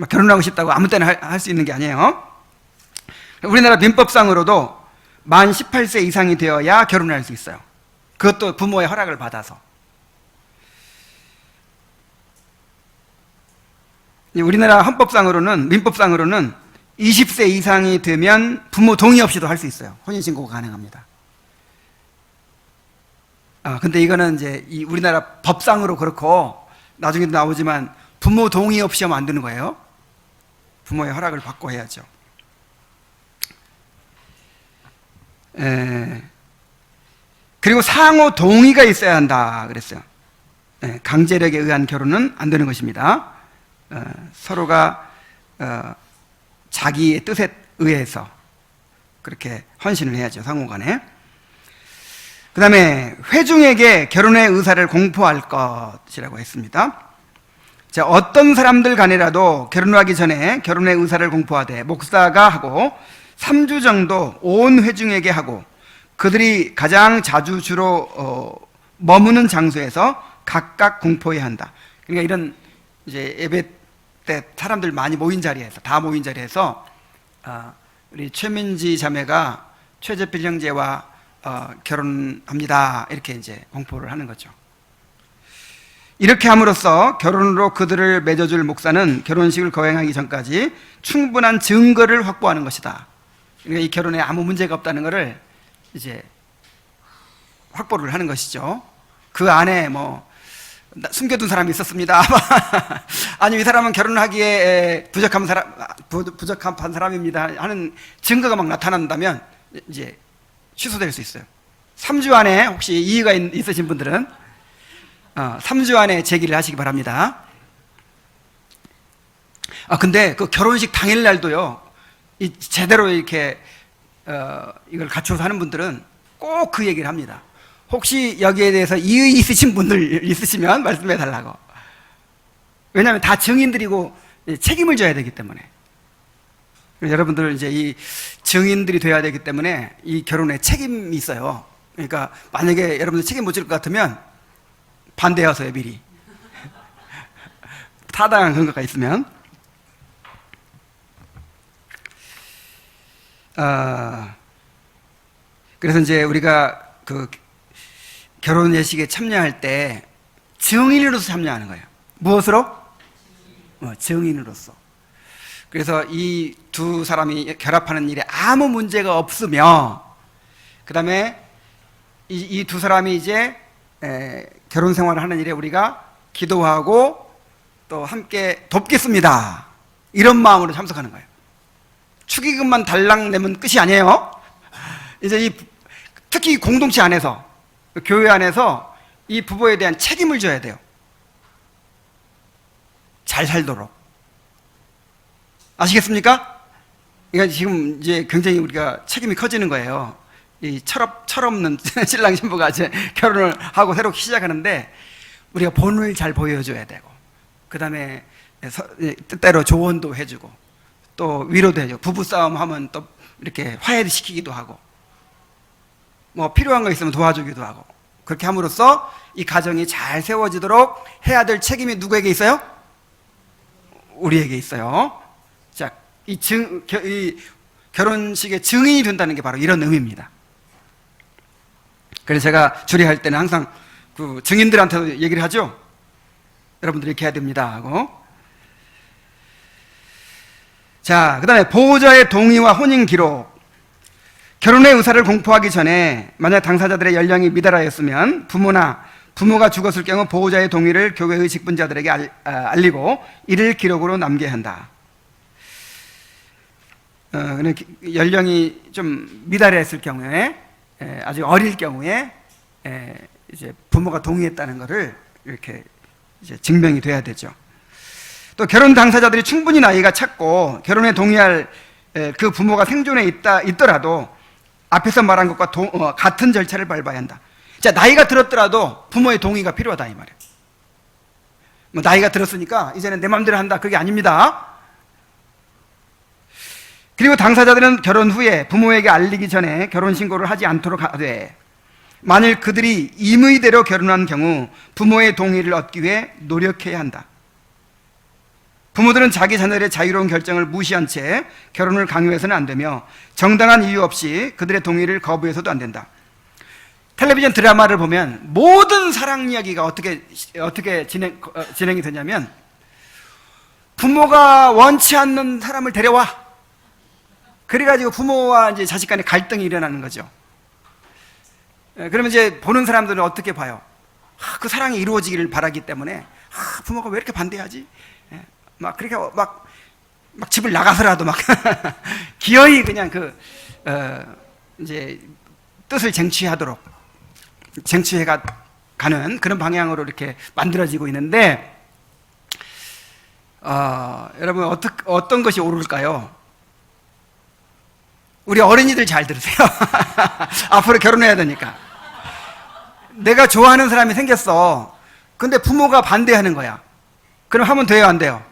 결혼하고 싶다고 아무 때나 할 수 있는 게 아니에요. 우리나라 민법상으로도 만 18세 이상이 되어야 결혼할 수 있어요. 그것도 부모의 허락을 받아서. 우리나라 헌법상으로는, 민법상으로는 20세 이상이 되면 부모 동의 없이도 할 수 있어요. 혼인신고가 가능합니다. 근데 이거는 이제 우리나라 법상으로 그렇고 나중에도 나오지만 부모 동의 없이 하면 안 되는 거예요. 부모의 허락을 받고 해야죠. 그리고 상호 동의가 있어야 한다 그랬어요. 강제력에 의한 결혼은 안 되는 것입니다. 서로가 자기의 뜻에 의해서 그렇게 헌신을 해야죠. 상호간에. 그 다음에 회중에게 결혼의 의사를 공포할 것이라고 했습니다. 자, 어떤 사람들 간에라도 결혼하기 전에 결혼의 의사를 공포하되 목사가 하고 3주 정도 온 회중에게 하고 그들이 가장 자주 주로 머무는 장소에서 각각 공포해야 한다. 그러니까 이런 이제 예배 때 사람들 많이 모인 자리에서, 다 모인 자리에서 우리 최민지 자매가 최재필 형제와 결혼합니다. 이렇게 이제 공포를 하는 거죠. 이렇게 함으로써 결혼으로 그들을 맺어줄 목사는 결혼식을 거행하기 전까지 충분한 증거를 확보하는 것이다. 그러니까 이 결혼에 아무 문제가 없다는 것을 이제 확보를 하는 것이죠. 그 안에 뭐 숨겨둔 사람이 있었습니다. 아니면 이 사람은 결혼하기에 부적합한 사람입니다 하는 증거가 막 나타난다면 이제 취소될 수 있어요. 3주 안에 혹시 이의가 있으신 분들은 3주 안에 제기를 하시기 바랍니다. 근데 그 결혼식 당일날도요, 제대로 이렇게 이걸 갖춰서 하는 분들은 꼭 그 얘기를 합니다. 혹시 여기에 대해서 이의 있으신 분들 있으시면 말씀해 달라고. 왜냐하면 다 증인들이고 책임을 져야 되기 때문에. 여러분들 이제 이 증인들이 돼야 되기 때문에 이 결혼에 책임이 있어요. 그러니까 만약에 여러분들 책임 못 질 것 같으면 반대하세요, 미리. 타당한 근거가 있으면. 그래서 이제 우리가 그 결혼 예식에 참여할 때 증인으로서 참여하는 거예요. 무엇으로? 증인으로서. 그래서 이 두 사람이 결합하는 일에 아무 문제가 없으며, 그 다음에 이 두 사람이 이제 결혼 생활을 하는 일에 우리가 기도하고 또 함께 돕겠습니다, 이런 마음으로 참석하는 거예요. 축의금만 달랑 내면 끝이 아니에요. 이제 특히 공동체 안에서, 교회 안에서 이 부부에 대한 책임을 져야 돼요. 잘 살도록. 아시겠습니까? 그러니까 지금 이제 굉장히 우리가 책임이 커지는 거예요. 이 철없는 신랑 신부가 이제 결혼을 하고 새로 시작하는데 우리가 본을 잘 보여줘야 되고, 그 다음에 때때로 조언도 해주고, 또 위로도 해주고, 부부싸움 하면 또 이렇게 화해시키기도 하고, 뭐 필요한 거 있으면 도와주기도 하고, 그렇게 함으로써 이 가정이 잘 세워지도록 해야 될 책임이 누구에게 있어요? 우리에게 있어요. 자, 이 결혼식의 증인이 된다는 게 바로 이런 의미입니다. 그래서 제가 주례할 때는 항상 그 증인들한테도 얘기를 하죠. 여러분들이 이렇게 해야 됩니다 하고. 자, 그 다음에 보호자의 동의와 혼인 기록. 결혼의 의사를 공포하기 전에 만약 당사자들의 연령이 미달하였으면 부모가 죽었을 경우 보호자의 동의를 교회의 직분자들에게 알리고 이를 기록으로 남겨야 한다. 연령이 좀 미달했을 경우에, 아주 어릴 경우에 이제 부모가 동의했다는 것을 이렇게 이제 증명이 돼야 되죠. 또 결혼 당사자들이 충분히 나이가 찼고 결혼에 동의할 그 부모가 생존해 있더라도 앞에서 말한 것과 같은 절차를 밟아야 한다. 자, 나이가 들었더라도 부모의 동의가 필요하다 이 말이에요. 뭐 나이가 들었으니까 이제는 내 마음대로 한다, 그게 아닙니다. 그리고 당사자들은 결혼 후에 부모에게 알리기 전에 결혼신고를 하지 않도록 하되, 만일 그들이 임의대로 결혼한 경우 부모의 동의를 얻기 위해 노력해야 한다. 부모들은 자기 자녀들의 자유로운 결정을 무시한 채 결혼을 강요해서는 안 되며 정당한 이유 없이 그들의 동의를 거부해서도 안 된다. 텔레비전 드라마를 보면 모든 사랑 이야기가 어떻게 진행이 되냐면, 부모가 원치 않는 사람을 데려와. 그래가지고 부모와 이제 자식 간에 갈등이 일어나는 거죠. 그러면 이제 보는 사람들은 어떻게 봐요? 그 사랑이 이루어지기를 바라기 때문에 부모가 왜 이렇게 반대하지? 막 그렇게 막 집을 나가서라도 막 기어이 그냥 이제 뜻을 쟁취해 가는 그런 방향으로 이렇게 만들어지고 있는데, 여러분 어떤 것이 옳을까요? 우리 어린이들 잘 들으세요. 앞으로 결혼해야 되니까. 내가 좋아하는 사람이 생겼어. 근데 부모가 반대하는 거야. 그럼 하면 돼요, 안 돼요?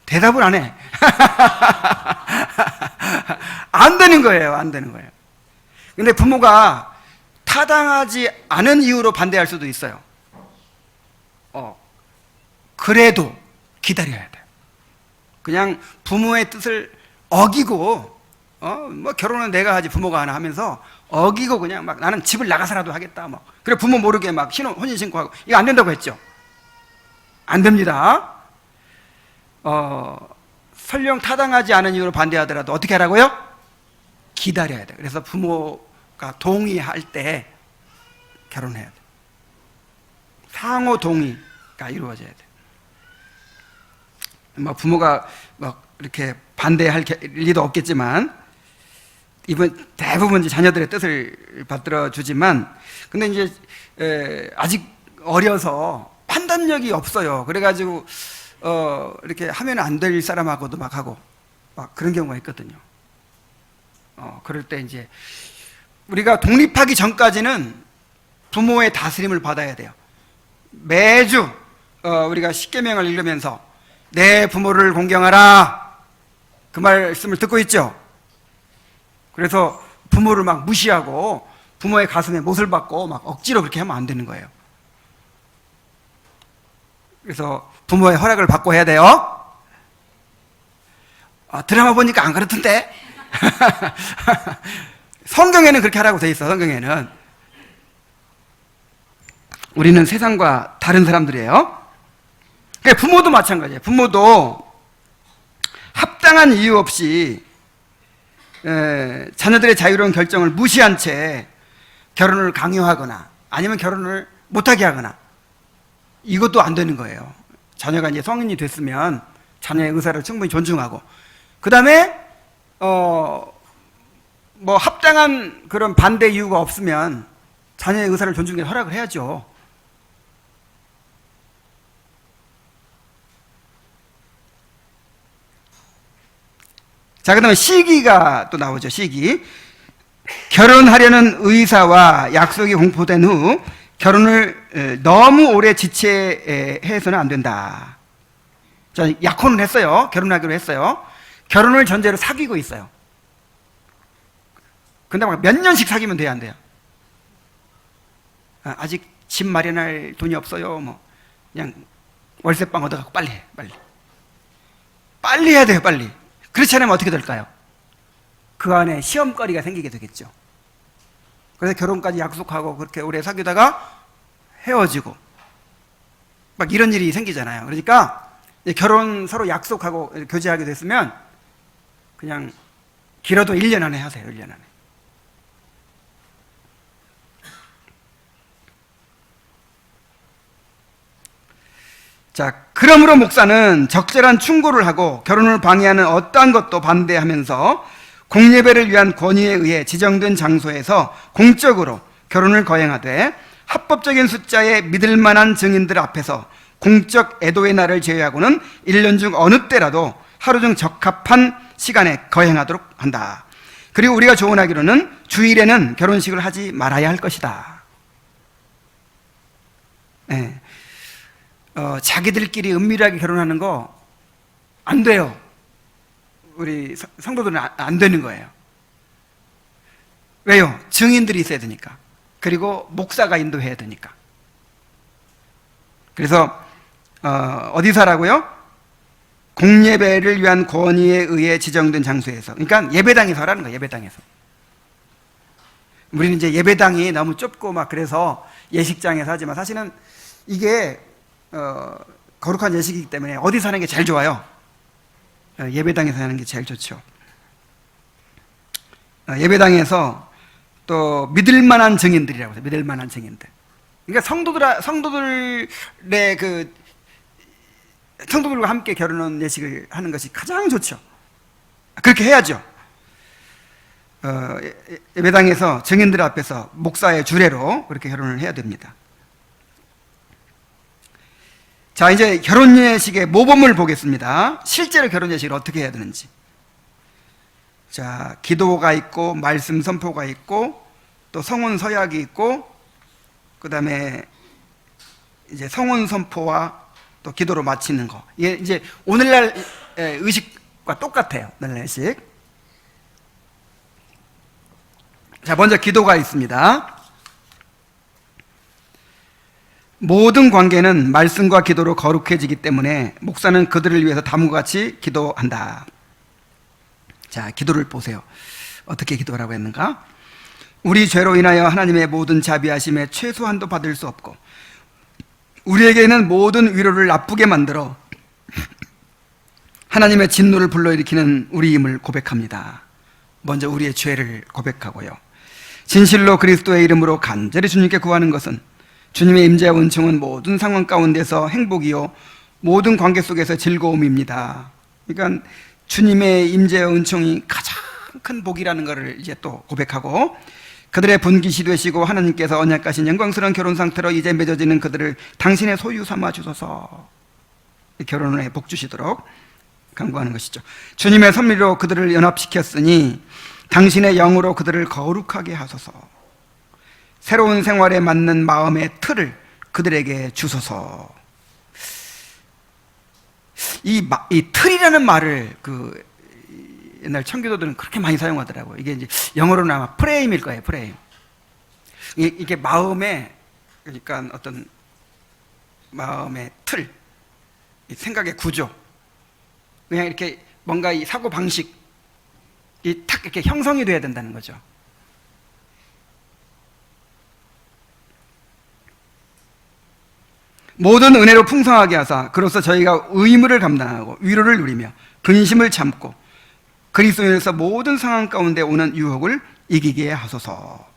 대답을 안 해. 안 되는 거예요, 안 되는 거예요. 근데 부모가 타당하지 않은 이유로 반대할 수도 있어요. 그래도 기다려야 돼요. 그냥 부모의 뜻을 어기고, 뭐 결혼은 내가 하지 부모가 하나 하면서 어기고 그냥 막 나는 집을 나가서라도 하겠다. 뭐. 그래 부모 모르게 막 혼인신고하고, 이거 안 된다고 했죠? 안 됩니다. 설령 타당하지 않은 이유로 반대하더라도 어떻게 하라고요? 기다려야 돼요. 그래서 부모가 동의할 때 결혼해야 돼요. 상호 동의가 이루어져야 돼. 뭐 부모가 막 이렇게 반대할 리도 없겠지만 이번 대부분 이제 자녀들의 뜻을 받들어 주지만, 근데 이제 아직 어려서 판단력이 없어요. 그래가지고 이렇게 하면 안 될 사람하고도 막 하고 막 그런 경우가 있거든요. 그럴 때 이제 우리가 독립하기 전까지는 부모의 다스림을 받아야 돼요. 매주 우리가 십계명을 읽으면서 내 부모를 공경하라, 그 말씀을 듣고 있죠. 그래서 부모를 막 무시하고 부모의 가슴에 못을 박고 막 억지로 그렇게 하면 안 되는 거예요. 그래서 부모의 허락을 받고 해야 돼요. 드라마 보니까 안 그렇던데. 성경에는 그렇게 하라고 돼 있어. 성경에는. 우리는 세상과 다른 사람들이에요. 부모도 마찬가지예요. 부모도 합당한 이유 없이 자녀들의 자유로운 결정을 무시한 채 결혼을 강요하거나 아니면 결혼을 못하게 하거나, 이것도 안 되는 거예요. 자녀가 이제 성인이 됐으면 자녀의 의사를 충분히 존중하고, 그 다음에 뭐 합당한 그런 반대 이유가 없으면 자녀의 의사를 존중해 허락을 해야죠. 자, 그 다음에 시기가 또 나오죠. 시기. 결혼하려는 의사와 약속이 공포된 후 결혼을 너무 오래 지체해서는 안 된다. 자, 약혼을 했어요. 결혼하기로 했어요. 결혼을 전제로 사귀고 있어요. 근데 막 몇 년씩 사귀면 돼야 안 돼요? 아직 집 마련할 돈이 없어요. 뭐 그냥 월세방 얻어갖고 빨리 해. 빨리 해야 돼요. 빨리. 그렇지 않으면 어떻게 될까요? 그 안에 시험거리가 생기게 되겠죠. 그래서 결혼까지 약속하고 그렇게 오래 사귀다가 헤어지고 막 이런 일이 생기잖아요. 그러니까 결혼 서로 약속하고 교제하게 됐으면 그냥 길어도 1년 안에 하세요. 1년 안에. 자, 그러므로 목사는 적절한 충고를 하고 결혼을 방해하는 어떠한 것도 반대하면서 공예배를 위한 권위에 의해 지정된 장소에서 공적으로 결혼을 거행하되 합법적인 숫자의 믿을 만한 증인들 앞에서 공적 애도의 날을 제외하고는 1년 중 어느 때라도 하루 중 적합한 시간에 거행하도록 한다. 그리고 우리가 조언하기로는 주일에는 결혼식을 하지 말아야 할 것이다. 네. 자기들끼리 은밀하게 결혼하는 거 안 돼요. 우리 성도들은 안 되는 거예요. 왜요? 증인들이 있어야 되니까. 그리고 목사가 인도해야 되니까. 그래서 어디서 하라고요? 공예배를 위한 권위에 의해 지정된 장소에서. 그러니까 예배당에서 하라는 거예요. 예배당에서. 우리는 이제 예배당이 너무 좁고 막 그래서 예식장에서 하지만 사실은 이게 거룩한 예식이기 때문에 어디서 하는 게 제일 좋아요? 예배당에서 하는 게 제일 좋죠. 예배당에서 또 믿을 만한 증인들이라고 해서 믿을 만한 증인들. 그러니까 성도들과 함께 결혼 예식을 하는 것이 가장 좋죠. 그렇게 해야죠. 예배당에서 증인들 앞에서 목사의 주례로 그렇게 결혼을 해야 됩니다. 자, 이제 결혼 예식의 모범을 보겠습니다. 실제로 결혼 예식을 어떻게 해야 되는지. 자, 기도가 있고 말씀 선포가 있고 또 성혼 서약이 있고 그다음에 이제 성혼 선포와 또 기도로 마치는 거. 이게 이제 오늘날 의식과 똑같아요. 오늘날 의식. 자, 먼저 기도가 있습니다. 모든 관계는 말씀과 기도로 거룩해지기 때문에 목사는 그들을 위해서 다음과 같이 기도한다. 자, 기도를 보세요. 어떻게 기도하라고 했는가? 우리 죄로 인하여 하나님의 모든 자비하심에 최소한도 받을 수 없고 우리에게는 모든 위로를 나쁘게 만들어 하나님의 진노를 불러일으키는 우리임을 고백합니다. 먼저 우리의 죄를 고백하고요. 진실로 그리스도의 이름으로 간절히 주님께 구하는 것은 주님의 임재와 은총은 모든 상황 가운데서 행복이요 모든 관계 속에서 즐거움입니다. 그러니까 주님의 임재와 은총이 가장 큰 복이라는 것을 이제 또 고백하고, 그들의 분깃이 되시고 하나님께서 언약하신 영광스러운 결혼 상태로 이제 맺어지는 그들을 당신의 소유 삼아 주소서. 결혼에 복 주시도록 간구하는 것이죠. 주님의 섭리로 그들을 연합시켰으니 당신의 영으로 그들을 거룩하게 하소서. 새로운 생활에 맞는 마음의 틀을 그들에게 주소서. 이 틀이라는 말을 옛날 청교도들은 그렇게 많이 사용하더라고요. 이게 이제 영어로는 아마 프레임일 거예요, 프레임. 이게 마음의, 그러니까 어떤 마음의 틀, 생각의 구조, 그냥 이렇게 뭔가 이 사고 방식이 탁 이렇게 형성이 돼야 된다는 거죠. 모든 은혜로 풍성하게 하사 그로써 저희가 의무를 감당하고 위로를 누리며 근심을 참고 그리스도인으로서 모든 상황 가운데 오는 유혹을 이기게 하소서.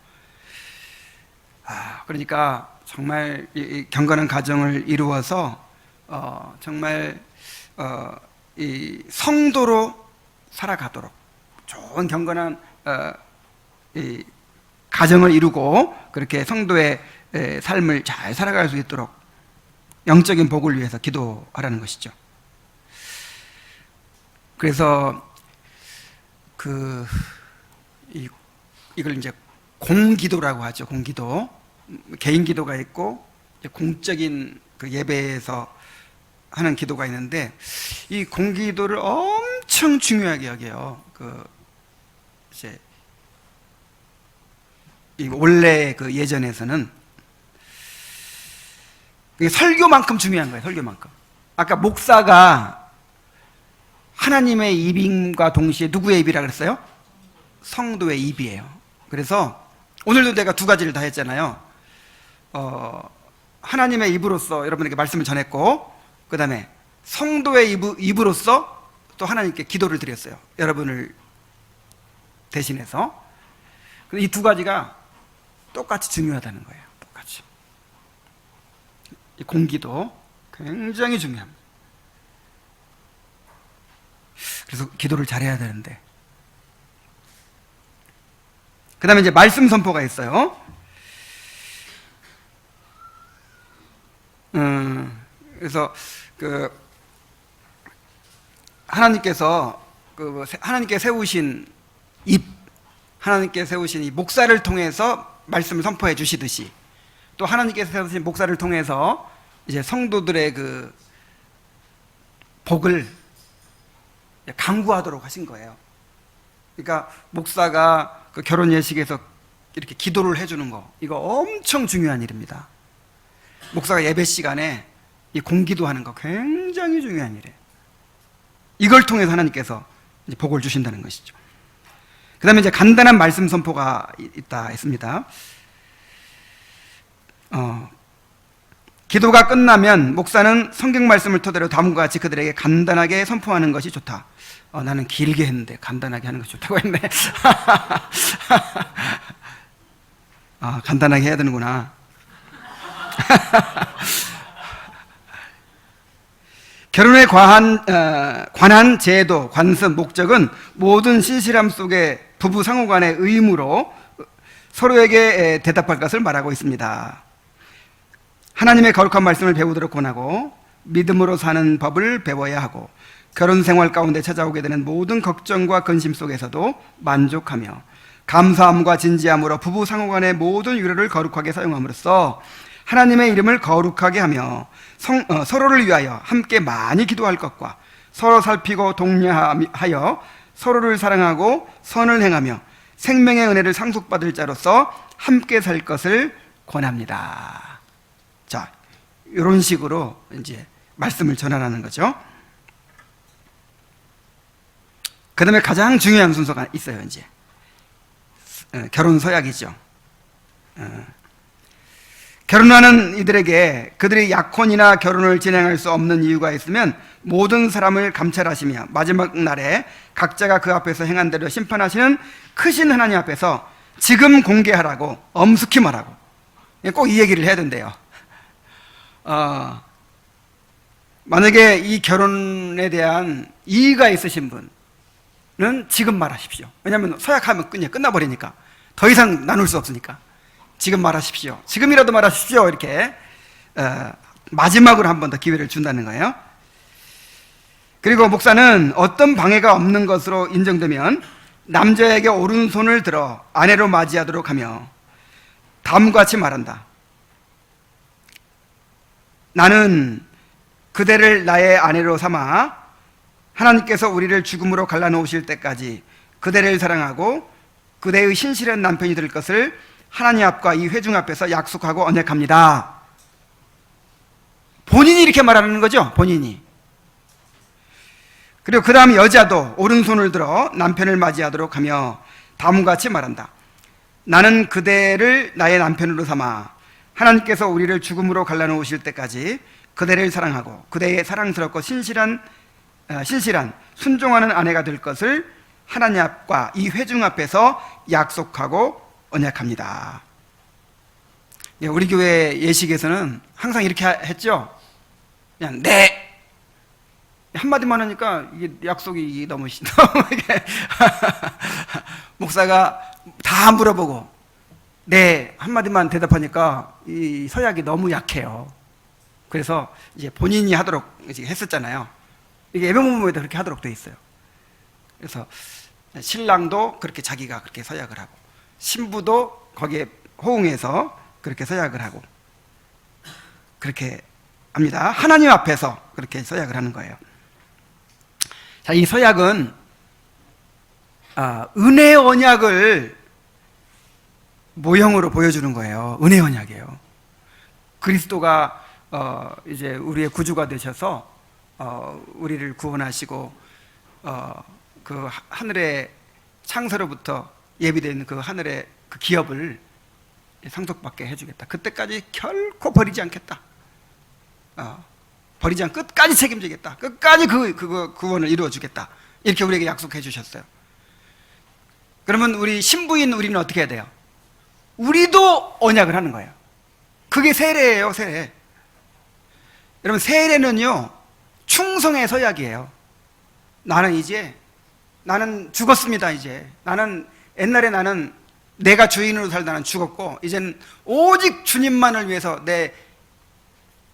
그러니까 정말 이 경건한 가정을 이루어서 정말 이 성도로 살아가도록 좋은 경건한 이 가정을 이루고 그렇게 성도의 삶을 잘 살아갈 수 있도록 영적인 복을 위해서 기도하라는 것이죠. 그래서 이걸 이제 공기도라고 하죠. 공기도. 개인 기도가 있고 공적인 그 예배에서 하는 기도가 있는데, 이 공기도를 엄청 중요하게 여겨요. 이제 이 원래 그 예전에서는 설교만큼 중요한 거예요. 설교만큼. 아까 목사가 하나님의 입임과 동시에 누구의 입이라 그랬어요? 성도의 입이에요. 그래서 오늘도 내가 두 가지를 다 했잖아요. 하나님의 입으로서 여러분에게 말씀을 전했고, 그 다음에 성도의 입으로서 또 하나님께 기도를 드렸어요. 여러분을 대신해서. 이 두 가지가 똑같이 중요하다는 거예요. 똑같이. 이 공기도 굉장히 중요합니다. 그래서 기도를 잘해야 되는데. 그 다음에 이제 말씀 선포가 있어요. 그래서 하나님께 세우신 입, 하나님께 세우신 이 목사를 통해서 말씀을 선포해 주시듯이, 또 하나님께서 세우신 목사를 통해서 이제 성도들의 그 복을 강구하도록 하신 거예요. 그러니까 목사가 그 결혼 예식에서 이렇게 기도를 해주는 거, 이거 엄청 중요한 일입니다. 목사가 예배 시간에 이 공기도 하는 거 굉장히 중요한 일이에요. 이걸 통해서 하나님께서 이제 복을 주신다는 것이죠. 그 다음에 이제 간단한 말씀 선포가 있다 했습니다. 기도가 끝나면 목사는 성경 말씀을 토대로 다음과 같이 그들에게 간단하게 선포하는 것이 좋다. 나는 길게 했는데 간단하게 하는 것이 좋다고 했네. 간단하게 해야 되는구나. 결혼에 관한 제도, 관습, 목적은 모든 신실함 속에 부부 상호 간의 의무로 서로에게 대답할 것을 말하고 있습니다. 하나님의 거룩한 말씀을 배우도록 권하고 믿음으로 사는 법을 배워야 하고, 결혼 생활 가운데 찾아오게 되는 모든 걱정과 근심 속에서도 만족하며 감사함과 진지함으로 부부 상호 간의 모든 유래를 거룩하게 사용함으로써 하나님의 이름을 거룩하게 하며 서로를 위하여 함께 많이 기도할 것과, 서로 살피고 독려하여 서로를 사랑하고 선을 행하며 생명의 은혜를 상속받을 자로서 함께 살 것을 권합니다. 자, 이런 식으로 이제 말씀을 전하라는 거죠. 그 다음에 가장 중요한 순서가 있어요. 이제 결혼 서약이죠. 결혼하는 이들에게 그들이 약혼이나 결혼을 진행할 수 없는 이유가 있으면 모든 사람을 감찰하시며 마지막 날에 각자가 그 앞에서 행한 대로 심판하시는 크신 하나님 앞에서 지금 공개하라고 엄숙히 말하고, 꼭 이 얘기를 해야 된대요. 만약에 이 결혼에 대한 이의가 있으신 분은 지금 말하십시오. 왜냐하면 서약하면 끝나버리니까 더 이상 나눌 수 없으니까 지금 말하십시오. 지금이라도 말하십시오. 이렇게 마지막으로 한 번 더 기회를 준다는 거예요. 그리고 목사는 어떤 방해가 없는 것으로 인정되면 남자에게 오른손을 들어 아내로 맞이하도록 하며 다음과 같이 말한다. 나는 그대를 나의 아내로 삼아 하나님께서 우리를 죽음으로 갈라놓으실 때까지 그대를 사랑하고 그대의 신실한 남편이 될 것을 하나님 앞과 이 회중 앞에서 약속하고 언약합니다. 본인이 이렇게 말하는 거죠. 본인이. 그리고 그 다음 여자도 오른손을 들어 남편을 맞이하도록 하며 다음과 같이 말한다. 나는 그대를 나의 남편으로 삼아 하나님께서 우리를 죽음으로 갈라놓으실 때까지 그대를 사랑하고 그대의 사랑스럽고 신실한 순종하는 아내가 될 것을 하나님 앞과 이 회중 앞에서 약속하고 언약합니다. 우리 교회 예식에서는 항상 이렇게 했죠. 그냥 네 한마디만 하니까 이게 약속이 너무 목사가 다 물어보고 네 한마디만 대답하니까 이 서약이 너무 약해요. 그래서 이제 본인이 하도록 했었잖아요. 이게 예배문부에도 그렇게 하도록 돼 있어요. 그래서 신랑도 그렇게 자기가 그렇게 서약을 하고 신부도 거기에 호응해서 그렇게 서약을 하고 그렇게 합니다. 하나님 앞에서 그렇게 서약을 하는 거예요. 자, 이 서약은 은혜의 언약을 모형으로 보여주는 거예요. 은혜의 언약이에요. 그리스도가 이제 우리의 구주가 되셔서 우리를 구원하시고 그 하늘의 창세로부터 예비된 그 하늘의 그 기업을 상속받게 해주겠다. 그때까지 결코 버리지 않겠다. 버리지 않고 끝까지 책임지겠다. 끝까지 그 구원을 이루어주겠다. 이렇게 우리에게 약속해 주셨어요. 그러면 우리 신부인 우리는 어떻게 해야 돼요? 우리도 언약을 하는 거예요. 그게 세례예요, 세례. 여러분, 세례는요 충성의 서약이에요. 나는 죽었습니다. 이제 옛날에 나는 내가 주인으로 살다 나는 죽었고 이제는 오직 주님만을 위해서 내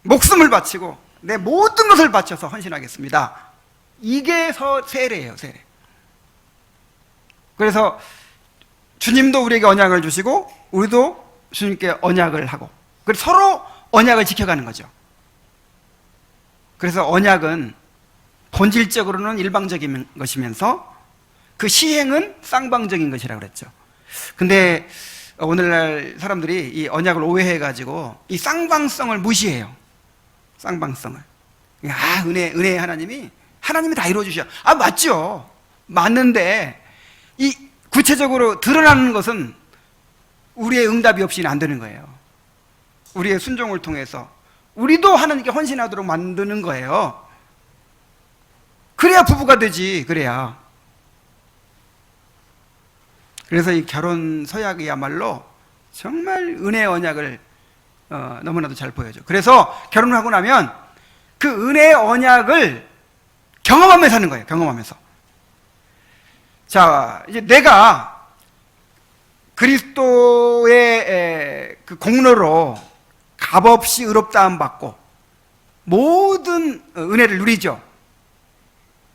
목숨을 바치고 내 모든 것을 바쳐서 헌신하겠습니다. 이게 세례예요, 세례. 그래서 주님도 우리에게 언약을 주시고 우리도 주님께 언약을 하고 그래서 서로 언약을 지켜가는 거죠. 그래서 언약은 본질적으로는 일방적인 것이면서 그 시행은 쌍방적인 것이라고 그랬죠. 근데 오늘날 사람들이 이 언약을 오해해가지고 이 쌍방성을 무시해요. 쌍방성을. 은혜의 하나님이 다 이루어주셔. 맞죠. 맞는데 이 구체적으로 드러나는 것은 우리의 응답이 없이는 안 되는 거예요. 우리의 순종을 통해서 우리도 하나님께 헌신하도록 만드는 거예요. 그래야 부부가 되지. 그래야. 그래서 이 결혼 서약이야말로 정말 은혜의 언약을 너무나도 잘 보여줘. 그래서 결혼을 하고 나면 그 은혜의 언약을 경험하면서 하는 거예요. 경험하면서. 자, 이제 내가 그리스도의 그 공로로 값없이 의롭다함 받고 모든 은혜를 누리죠.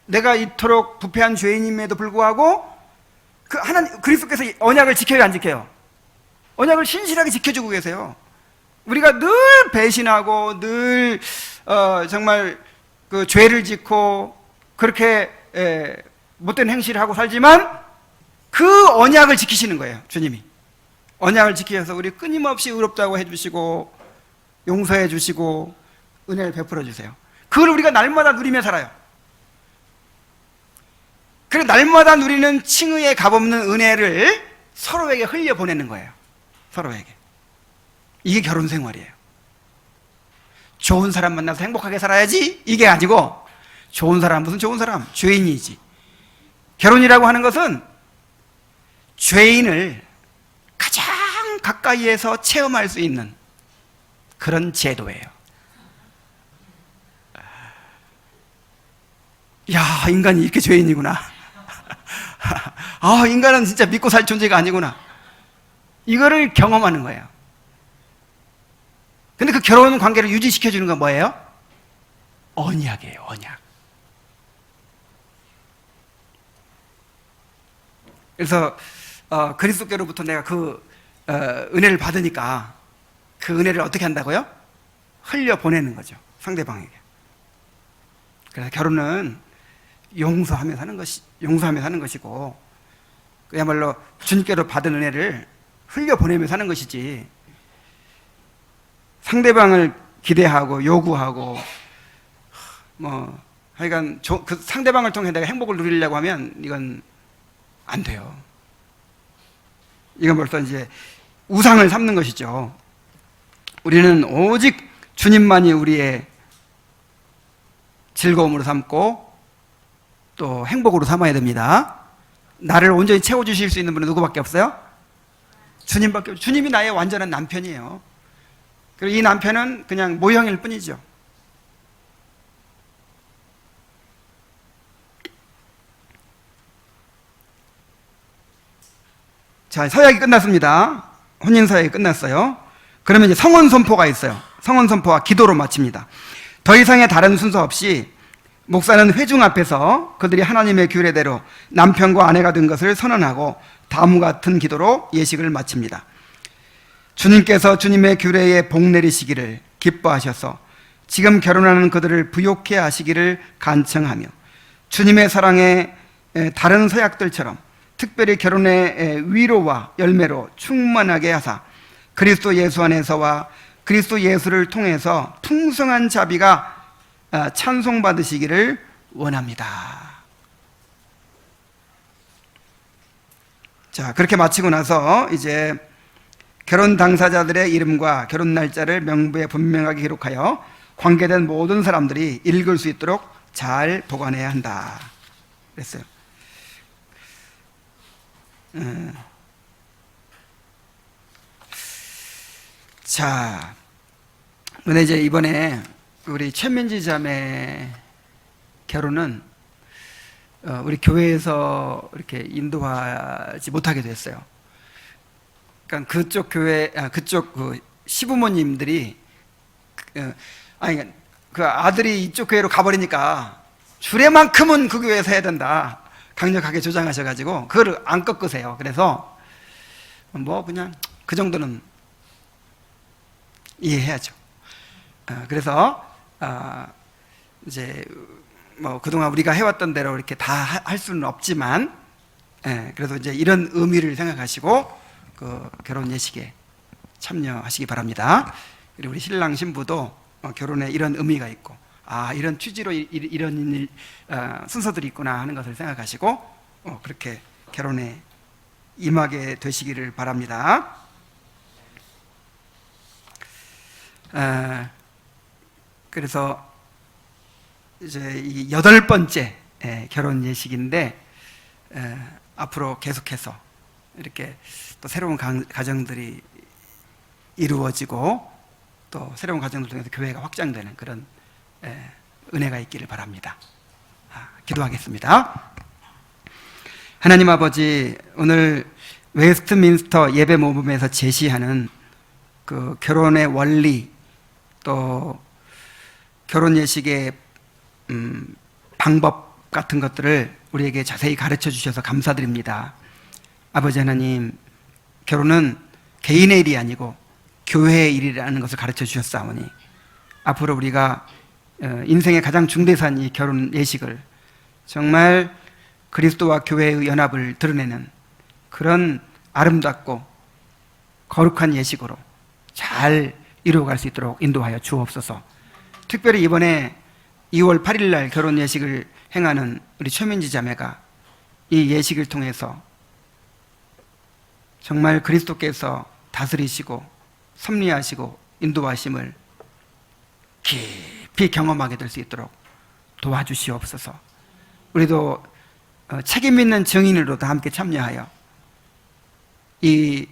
내가 이토록 부패한 죄인임에도 불구하고 그리스도께서 언약을 지켜요, 안 지켜요? 언약을 신실하게 지켜주고 계세요. 우리가 늘 배신하고 늘 정말 그 죄를 짓고 그렇게 못된 행실을 하고 살지만 그 언약을 지키시는 거예요. 주님이 언약을 지키셔서 우리 끊임없이 의롭다고 해주시고 용서해 주시고 은혜를 베풀어 주세요. 그걸 우리가 날마다 누리며 살아요. 그리고 날마다 누리는 칭의의 값없는 은혜를 서로에게 흘려보내는 거예요. 서로에게. 이게 결혼 생활이에요. 좋은 사람 만나서 행복하게 살아야지 이게 아니고 좋은 사람 무슨 좋은 사람? 죄인이지. 결혼이라고 하는 것은 죄인을 가장 가까이에서 체험할 수 있는 그런 제도예요. 야, 인간이 이렇게 죄인이구나. 아, 인간은 진짜 믿고 살 존재가 아니구나. 이거를 경험하는 거예요. 근데 그 결혼 관계를 유지시켜주는 건 뭐예요? 언약이에요, 언약. 그래서 그리스도께로부터 내가 그 은혜를 받으니까 그 은혜를 어떻게 한다고요? 흘려보내는 거죠, 상대방에게. 그래서 결혼은 용서하며 사는 것이고, 그야말로 주님께로 받은 은혜를 흘려보내며 사는 것이지, 상대방을 기대하고 요구하고 하여간 그 상대방을 통해 내가 행복을 누리려고 하면 이건 안 돼요. 이건 벌써 이제 우상을 삼는 것이죠. 우리는 오직 주님만이 우리의 즐거움으로 삼고 또 행복으로 삼아야 됩니다. 나를 온전히 채워주실 수 있는 분은 누구밖에 없어요? 주님밖에 없어요. 주님이 나의 완전한 남편이에요. 그리고 이 남편은 그냥 모형일 뿐이죠. 자, 서약이 끝났습니다. 혼인 서약이 끝났어요. 그러면 이제 성혼 선포가 있어요. 성혼 선포와 기도로 마칩니다. 더 이상의 다른 순서 없이 목사는 회중 앞에서 그들이 하나님의 규례대로 남편과 아내가 된 것을 선언하고 다음과 같은 기도로 예식을 마칩니다. 주님께서 주님의 규례에 복 내리시기를 기뻐하셔서 지금 결혼하는 그들을 부욕해 하시기를 간청하며 주님의 사랑에 다른 서약들처럼 특별히 결혼의 위로와 열매로 충만하게 하사 그리스도 예수 안에서와 그리스도 예수를 통해서 풍성한 자비가 찬송받으시기를 원합니다. 자, 그렇게 마치고 나서 이제 결혼 당사자들의 이름과 결혼 날짜를 명부에 분명하게 기록하여 관계된 모든 사람들이 읽을 수 있도록 잘 보관해야 한다 그랬어요. 자, 근데 이제 이번에 우리 최민지 자매 결혼은 우리 교회에서 이렇게 인도하지 못하게 됐어요. 그러니까 그쪽 교회, 그쪽 그 시부모님들이 그 아들이 이쪽 교회로 가버리니까 주례만큼은 그 교회에서 해야 된다 강력하게 주장하셔가지고 그걸 안 꺾으세요. 그래서 그냥 그 정도는 이해해야죠. 그래서 이제 그동안 우리가 해왔던 대로 이렇게 다 할 수는 없지만, 그래서 이제 이런 의미를 생각하시고 그 결혼 예식에 참여하시기 바랍니다. 그리고 우리 신랑 신부도 결혼에 이런 의미가 있고, 이런 취지로 이런 순서들이 있구나 하는 것을 생각하시고 그렇게 결혼에 임하게 되시기를 바랍니다. 그래서 이제 이 8번째 결혼 예식인데 앞으로 계속해서 이렇게 또 새로운 가정들이 이루어지고 또 새로운 가정들 통해서 교회가 확장되는 그런 은혜가 있기를 바랍니다. 기도하겠습니다. 하나님 아버지, 오늘 웨스트민스터 예배 모범에서 제시하는 그 결혼의 원리, 또 결혼 예식의 방법 같은 것들을 우리에게 자세히 가르쳐 주셔서 감사드립니다. 아버지 하나님, 결혼은 개인의 일이 아니고 교회의 일이라는 것을 가르쳐 주셨사오니 앞으로 우리가 인생의 가장 중대사인 이 결혼 예식을 정말 그리스도와 교회의 연합을 드러내는 그런 아름답고 거룩한 예식으로 잘 이루어갈 수 있도록 인도하여 주옵소서. 특별히 이번에 2월 8일 날 결혼 예식을 행하는 우리 최민지 자매가 이 예식을 통해서 정말 그리스도께서 다스리시고 섭리하시고 인도하심을 깊이 경험하게 될 수 있도록 도와주시옵소서. 우리도 책임 있는 증인으로 다 함께 참여하여 이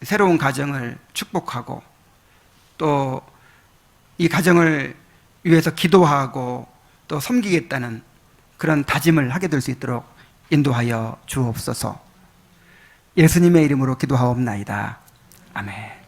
새로운 가정을 축복하고 또 이 가정을 위해서 기도하고 또 섬기겠다는 그런 다짐을 하게 될 수 있도록 인도하여 주옵소서. 예수님의 이름으로 기도하옵나이다. 아멘.